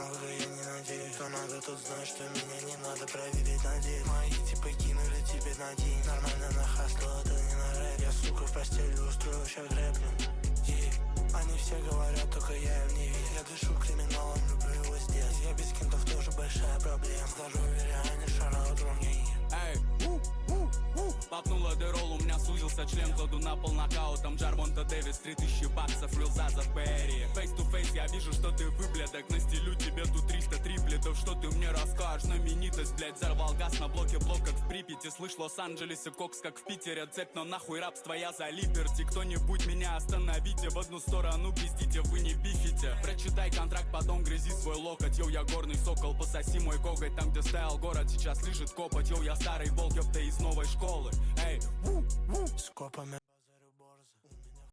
много я не надеюсь. Кто надо, тот знает, что меня не надо проверить, надеюсь. Мои типа кинули тебе на день. Нормально на хасло, это не на рэп. Я, сука, в постели устрою сейчас грэплин. Они все говорят, только я им не верю. Я дышу криминалом, люблю его с детства. Я без кентов тоже большая проблема. Здоровье реально шараут во мне. Эй, попнула дырол, у меня сузился член. Кладу на пол нокаутом Джарвонта Дэвис, 3000 баксов, рилзаза в Берри. Face to face, я вижу, что ты выблядок. Настелю тебе тут 300 триплетов. Что ты мне расскажешь? Знаменитость, блять, взорвал газ на блоке, блок как в Припяти. Слышь, Лос-Анджелесе кокс как в Питере. Цепь, но нахуй рабство, я за либерти. Кто-нибудь меня остановите, в одну сторону пиздите, вы не бифите. Прочитай контракт, потом грызи свой локоть. Йоу, я горный сокол, пососи мой коготь. Там, где стоял город, сейчас лежит копоть. Йоу, я старый волк, ёпта, из новой школы. Эй, с копами.